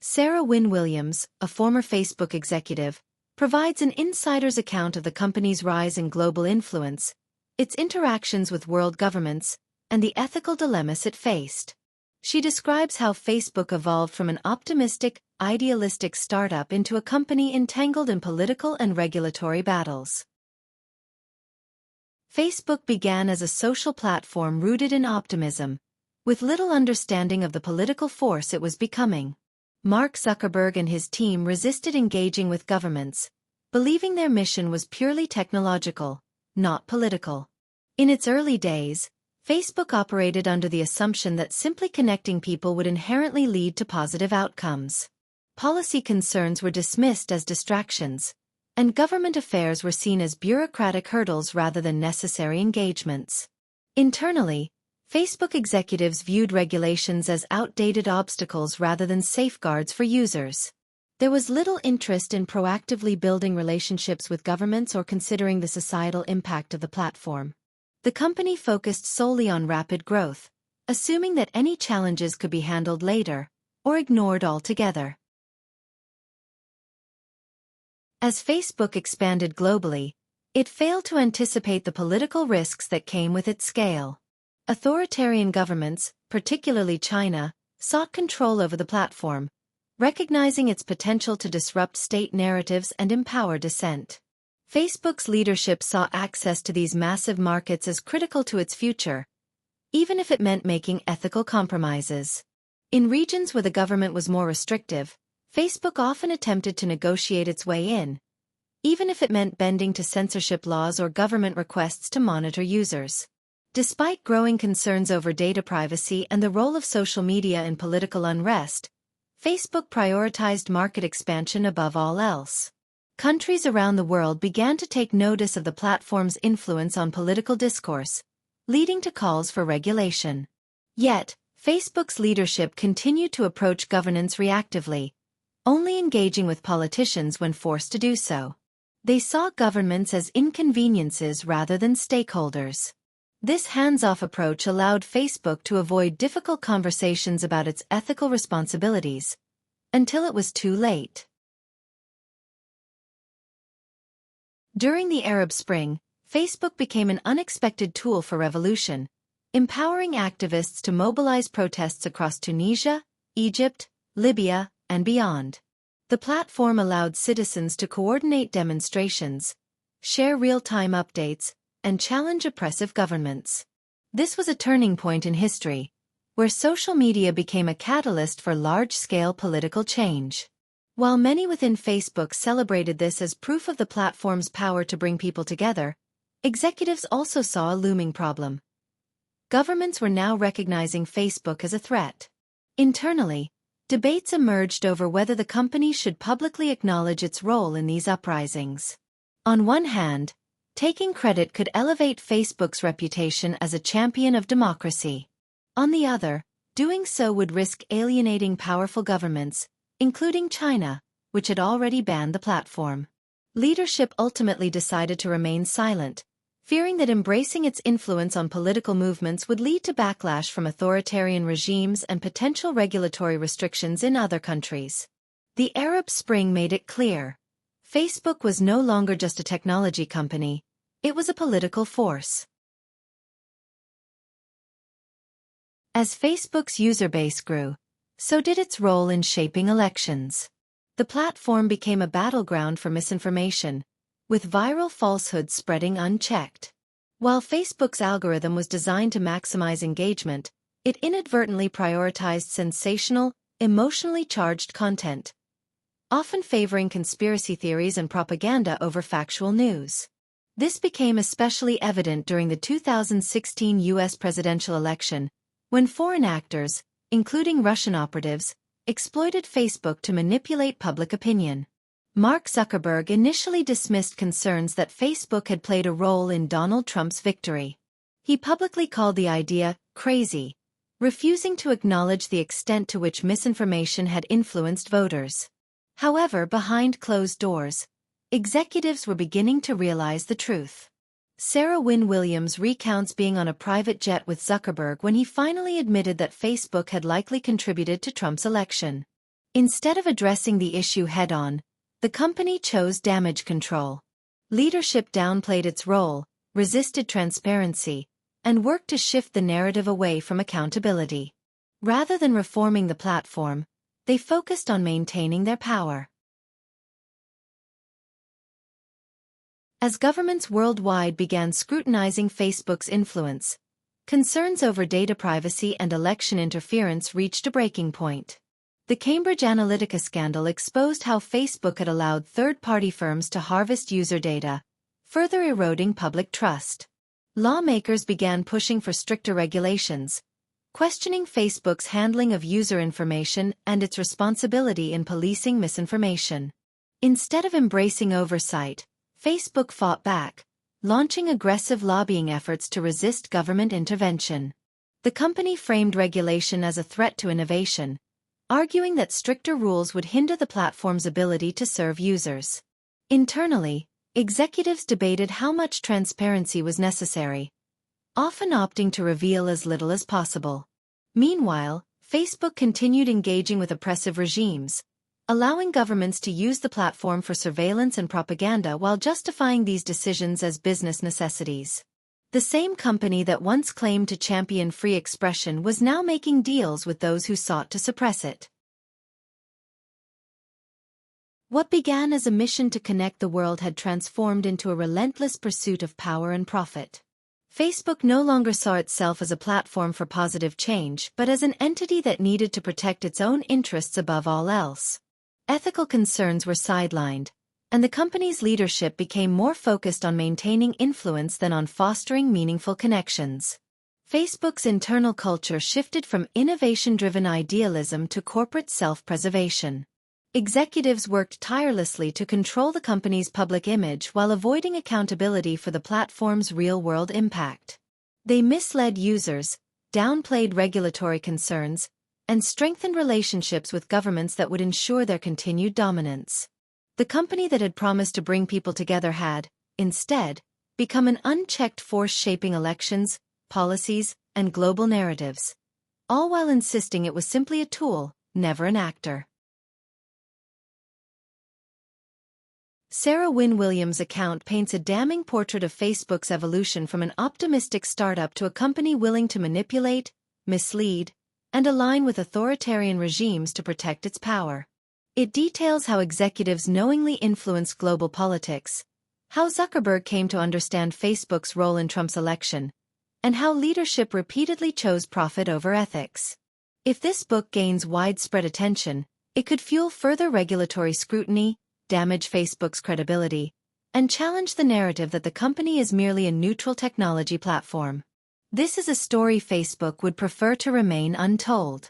Sarah Wynne Williams, a former Facebook executive, provides an insider's account of the company's rise in global influence, its interactions with world governments, and the ethical dilemmas it faced. She describes how Facebook evolved from an optimistic, idealistic startup into a company entangled in political and regulatory battles. Facebook began as a social platform rooted in optimism, with little understanding of the political force it was becoming. Mark Zuckerberg and his team resisted engaging with governments, believing their mission was purely technological, not political. In its early days, Facebook operated under the assumption that simply connecting people would inherently lead to positive outcomes. Policy concerns were dismissed as distractions, and government affairs were seen as bureaucratic hurdles rather than necessary engagements. Internally, Facebook executives viewed regulations as outdated obstacles rather than safeguards for users. There was little interest in proactively building relationships with governments or considering the societal impact of the platform. The company focused solely on rapid growth, assuming that any challenges could be handled later, or ignored altogether. As Facebook expanded globally, it failed to anticipate the political risks that came with its scale. Authoritarian governments, particularly China, sought control over the platform, recognizing its potential to disrupt state narratives and empower dissent. Facebook's leadership saw access to these massive markets as critical to its future, even if it meant making ethical compromises. In regions where the government was more restrictive, Facebook often attempted to negotiate its way in, even if it meant bending to censorship laws or government requests to monitor users. Despite growing concerns over data privacy and the role of social media in political unrest, Facebook prioritized market expansion above all else. Countries around the world began to take notice of the platform's influence on political discourse, leading to calls for regulation. Yet, Facebook's leadership continued to approach governance reactively, only engaging with politicians when forced to do so. They saw governments as inconveniences rather than stakeholders. This hands-off approach allowed Facebook to avoid difficult conversations about its ethical responsibilities, until it was too late. During the Arab Spring, Facebook became an unexpected tool for revolution, empowering activists to mobilize protests across Tunisia, Egypt, Libya, and beyond. The platform allowed citizens to coordinate demonstrations, share real-time updates, and challenge oppressive governments. This was a turning point in history, where social media became a catalyst for large-scale political change. While many within Facebook celebrated this as proof of the platform's power to bring people together, executives also saw a looming problem. Governments were now recognizing Facebook as a threat. Internally, debates emerged over whether the company should publicly acknowledge its role in these uprisings. On one hand, taking credit could elevate Facebook's reputation as a champion of democracy. On the other, doing so would risk alienating powerful governments, including China, which had already banned the platform. Leadership ultimately decided to remain silent, fearing that embracing its influence on political movements would lead to backlash from authoritarian regimes and potential regulatory restrictions in other countries. The Arab Spring made it clear. Facebook was no longer just a technology company, it was a political force. As Facebook's user base grew, so did its role in shaping elections. The platform became a battleground for misinformation, with viral falsehoods spreading unchecked. While Facebook's algorithm was designed to maximize engagement, it inadvertently prioritized sensational, emotionally charged content, often favoring conspiracy theories and propaganda over factual news. This became especially evident during the 2016 U.S. presidential election, when foreign actors, including Russian operatives, exploited Facebook to manipulate public opinion. Mark Zuckerberg initially dismissed concerns that Facebook had played a role in Donald Trump's victory. He publicly called the idea crazy, refusing to acknowledge the extent to which misinformation had influenced voters. However, behind closed doors, executives were beginning to realize the truth. Sarah Wynne Williams recounts being on a private jet with Zuckerberg when he finally admitted that Facebook had likely contributed to Trump's election. Instead of addressing the issue head-on, the company chose damage control. Leadership downplayed its role, resisted transparency, and worked to shift the narrative away from accountability. Rather than reforming the platform, they focused on maintaining their power. As governments worldwide began scrutinizing Facebook's influence, concerns over data privacy and election interference reached a breaking point. The Cambridge Analytica scandal exposed how Facebook had allowed third-party firms to harvest user data, further eroding public trust. Lawmakers began pushing for stricter regulations, questioning Facebook's handling of user information and its responsibility in policing misinformation. Instead of embracing oversight, Facebook fought back, launching aggressive lobbying efforts to resist government intervention. The company framed regulation as a threat to innovation, arguing that stricter rules would hinder the platform's ability to serve users. Internally, executives debated how much transparency was necessary, often opting to reveal as little as possible. Meanwhile, Facebook continued engaging with oppressive regimes, allowing governments to use the platform for surveillance and propaganda while justifying these decisions as business necessities. The same company that once claimed to champion free expression was now making deals with those who sought to suppress it. What began as a mission to connect the world had transformed into a relentless pursuit of power and profit. Facebook no longer saw itself as a platform for positive change but as an entity that needed to protect its own interests above all else. Ethical concerns were sidelined, and the company's leadership became more focused on maintaining influence than on fostering meaningful connections. Facebook's internal culture shifted from innovation-driven idealism to corporate self-preservation. Executives worked tirelessly to control the company's public image while avoiding accountability for the platform's real-world impact. They misled users, downplayed regulatory concerns, and strengthened relationships with governments that would ensure their continued dominance. The company that had promised to bring people together had, instead, become an unchecked force shaping elections, policies, and global narratives, all while insisting it was simply a tool, never an actor. Sarah Wynne Williams' account paints a damning portrait of Facebook's evolution from an optimistic startup to a company willing to manipulate, mislead, and align with authoritarian regimes to protect its power. It details how executives knowingly influenced global politics, how Zuckerberg came to understand Facebook's role in Trump's election, and how leadership repeatedly chose profit over ethics. If this book gains widespread attention, it could fuel further regulatory scrutiny, damage Facebook's credibility, and challenge the narrative that the company is merely a neutral technology platform. This is a story Facebook would prefer to remain untold.